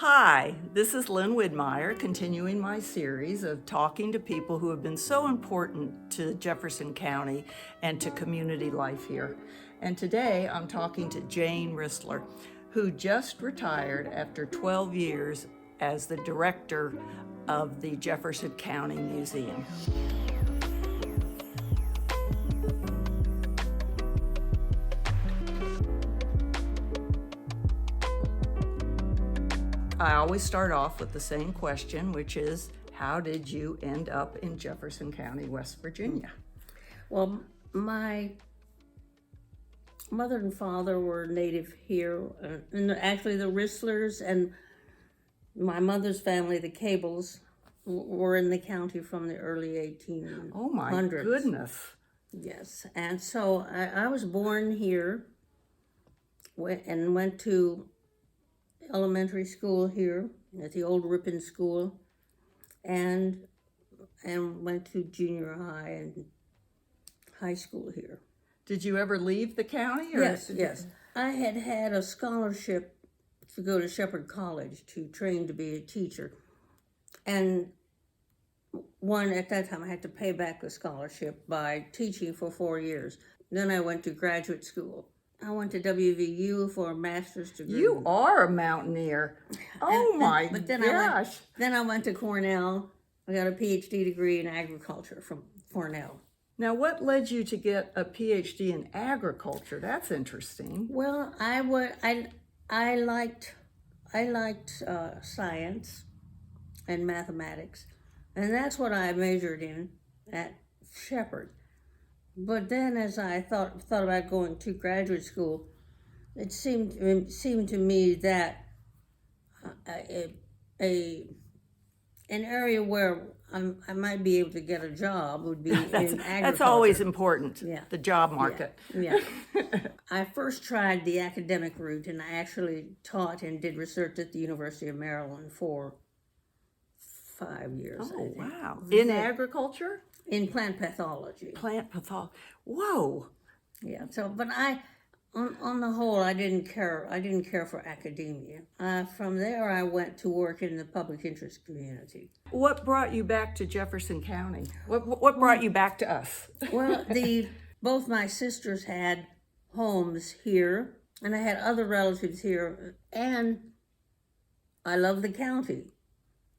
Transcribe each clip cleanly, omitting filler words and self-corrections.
Hi, this is Lynn Widmeyer, continuing my series of talking to people who have been so important to Jefferson County and to community life here. And today I'm talking to Jane Rissler, who just retired after 12 years as the director of the Jefferson County Museum. I always start off with the same question, which is, how did you end up in Jefferson County, West Virginia? Well, my mother and father were native here, and actually the Risslers and my mother's family, the Cables, were in the county from the early 1800s. Oh my goodness. Yes, and so I was born here and went to elementary school here at the old Ripon School, and went to junior high and high school here. Did you ever leave the county? Or Yes. I had a scholarship to go to Shepherd College to train to be a teacher, and at that time I had to pay back the scholarship by teaching for 4 years. Then I went to graduate school. I went to WVU for a master's degree. You are a mountaineer. Oh my gosh. Then I went to Cornell. I got a PhD degree in agriculture from Cornell. Now, what led you to get a PhD in agriculture? That's interesting. Well, I liked science and mathematics, and that's what I majored in at Shepherd. But then, as I thought about going to graduate school, it seemed to me that an area where I might be able to get a job would be in agriculture. That's always important. Yeah. The job market. Yeah. I first tried the academic route, and I actually taught and did research at the University of Maryland for 5 years. Oh, wow. In agriculture? In plant pathology. Plant pathology. Whoa. Yeah. So, but on the whole, I didn't care for academia. From there, I went to work in the public interest community. What brought you back to Jefferson County? What brought you back to us? Well, both my sisters had homes here, and I had other relatives here, and I love the county.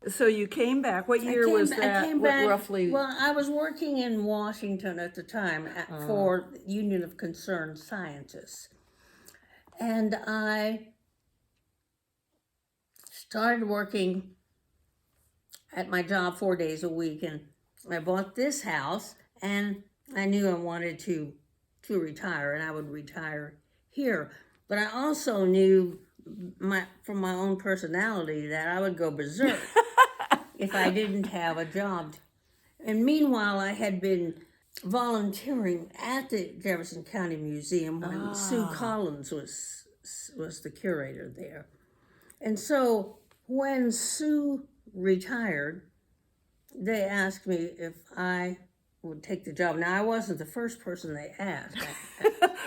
So you came back. What year was that? I came back, roughly? Well, I was working in Washington at the time for Union of Concerned Scientists. And I started working at my job 4 days a week. And I bought this house, and I knew I wanted to retire, and I would retire here. But I also knew from my own personality that I would go berserk if I didn't have a job. And meanwhile, I had been volunteering at the Jefferson County Museum when Sue Collins was the curator there. And so when Sue retired, they asked me if I would take the job. Now, I wasn't the first person they asked.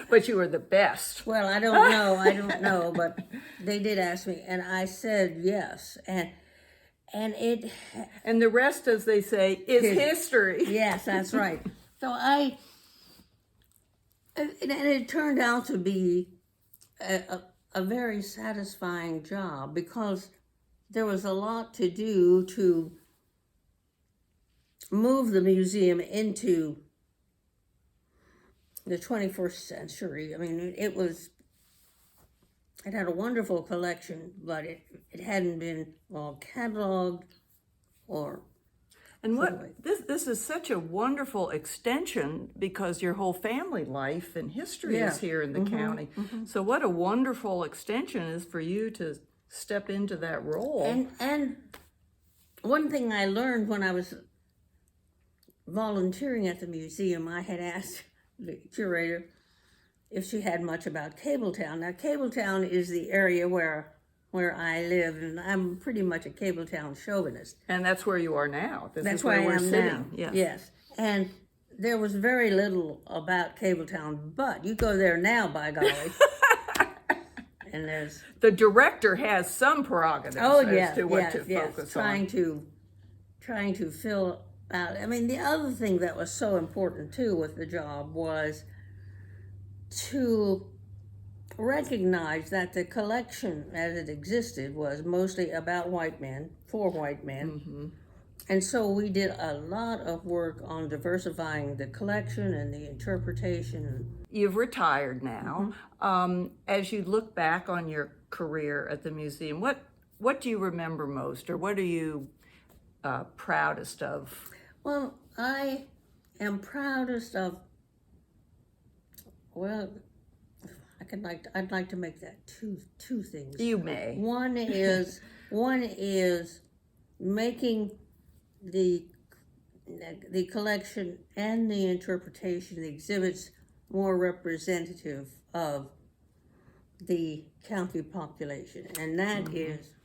But you were the best. Well, I don't know, but they did ask me, and I said yes. And the rest, as they say, is history. Yes, that's right. So it turned out to be a very satisfying job, because there was a lot to do to move the museum into the 21st century. I mean, it had a wonderful collection, but it hadn't been all cataloged or. And this is such a wonderful extension, because your whole family life and history is here in the county. Mm-hmm. So what a wonderful extension is for you to step into that role. And one thing I learned when I was volunteering at the museum, I had asked the curator if she had much about Cabletown. Now, Cabletown is the area where I live, and I'm pretty much a Cabletown chauvinist. And that's where you are now. That's where I am sitting. Now. Yes. And there was very little about Cabletown, but you go there now, by golly, and there's The director has some prerogatives as to what to focus on. Trying to fill out. I mean, the other thing that was so important too with the job was to recognize that the collection as it existed was mostly about white men, for white men. And so we did a lot of work on diversifying the collection and the interpretation. You've retired now. As you look back on your career at the museum, what do you remember most, or what are you proudest of? Well, I am proudest of, well, I'd like to make that two things. You may. One is making the collection and the interpretation, the exhibits, more representative of the county population, and that is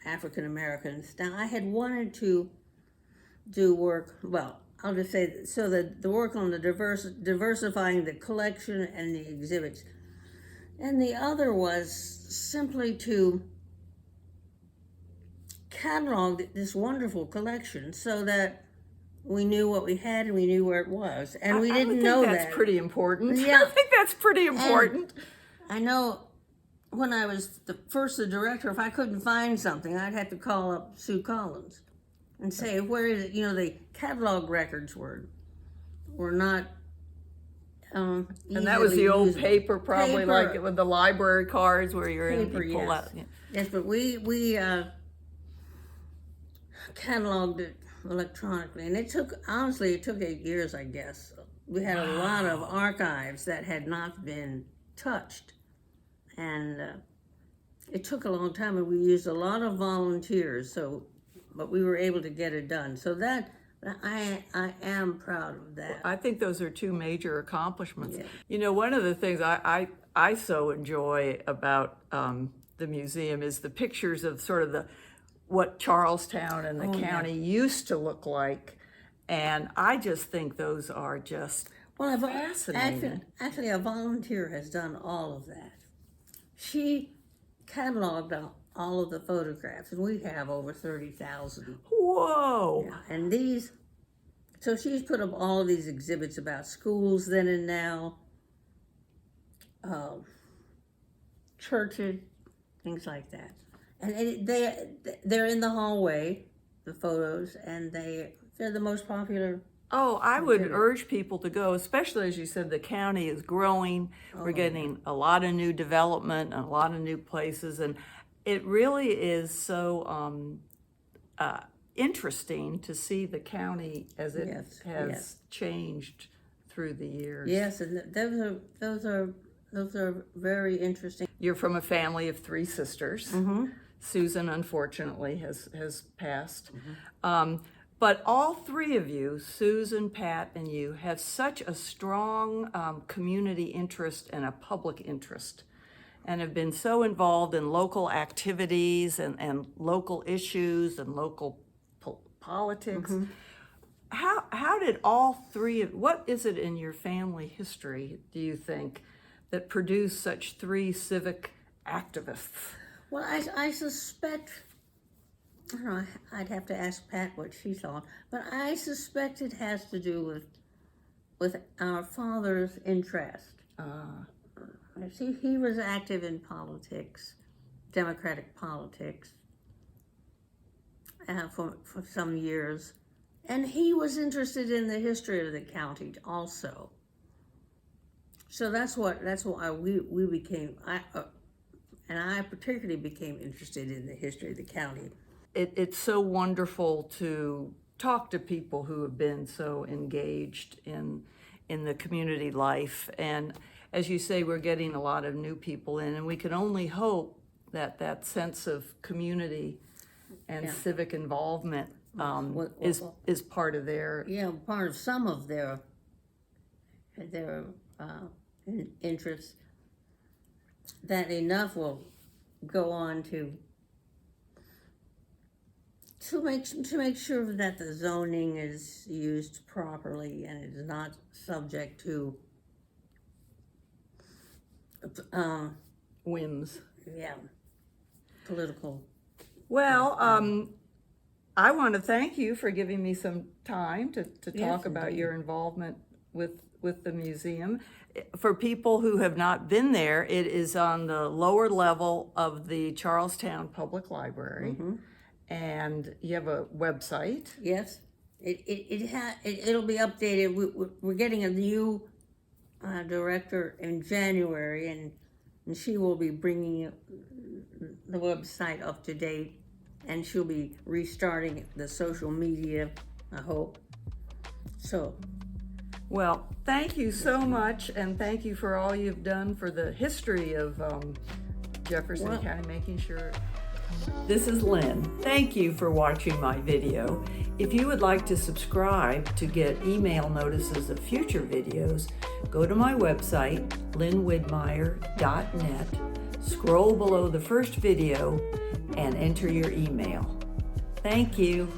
African Americans. Now, I had wanted to do work, well, I'll just say, so that the work on the diversifying the collection and the exhibits. And the other was simply to catalog this wonderful collection so that we knew what we had and we knew where it was. And we didn't know that. That's pretty important. Yeah. I think that's pretty important. And I know when I was the director, if I couldn't find something, I'd have to call up Sue Collins and say, where is it? You know, the catalog records were not and that was the old usable. paper, probably Paper. like with the library cards where you're in, you pull yes. out. Yeah. Yes, but we cataloged it electronically, and it took 8 years, I guess. We had a lot of archives that had not been touched, and it took a long time, and we used a lot of volunteers. But we were able to get it done. So that I am proud of that. I think those are two major accomplishments. Yeah. You know, one of the things I so enjoy about the museum is the pictures of sort of what Charlestown and the county used to look like, and I just think those are just fascinating. Actually, a volunteer has done all of that. She cataloged all of the photographs, and we have over 30,000. Whoa! Yeah, and so she's put up all of these exhibits about schools then and now, churches, things like that. And they're in the hallway, the photos, and they're the most popular. Oh, I would urge people to go, especially as you said, the county is growing. We're getting a lot of new development and a lot of new places, and it really is so interesting to see the county as it has changed through the years. Yes, and those are very interesting. You're from a family of 3 sisters. Susan, unfortunately, has passed. But all 3 of you, Susan, Pat, and you, have such a strong community interest and a public interest, and have been so involved in local activities and local issues and local politics. How did all 3 of, what is it in your family history, do you think, that produced such 3 civic activists? Well, I suspect, I don't know, I'd have to ask Pat what she thought, but I suspect it has to do with our father's interest. He was active in politics, Democratic politics, for some years, and he was interested in the history of the county also. So that's why we became, and I particularly became interested in the history of the county. It's so wonderful to talk to people who have been so engaged in the community life. And as you say, we're getting a lot of new people in, and we can only hope that sense of community and civic involvement is part of their... Yeah, part of some of their interests. That enough will go on to make sure that the zoning is used properly and it is not subject to whims. yeah, political. Well, I want to thank you for giving me some time to talk about indeed. your involvement with the museum. For people who have not been there, it is on the lower level of the Charlestown Public Library, and you have a website. Yes, it'll be updated. We're getting a new director in January, and she will be bringing the website up to date, and she'll be restarting the social media, I hope. So, Well, thank you so much, and thank you for all you've done for the history of Jefferson Well- County, making sure. This is Lynn. Thank you for watching my video. If you would like to subscribe to get email notices of future videos, go to my website, lynnwidmeyer.net, scroll below the first video, and enter your email. Thank you.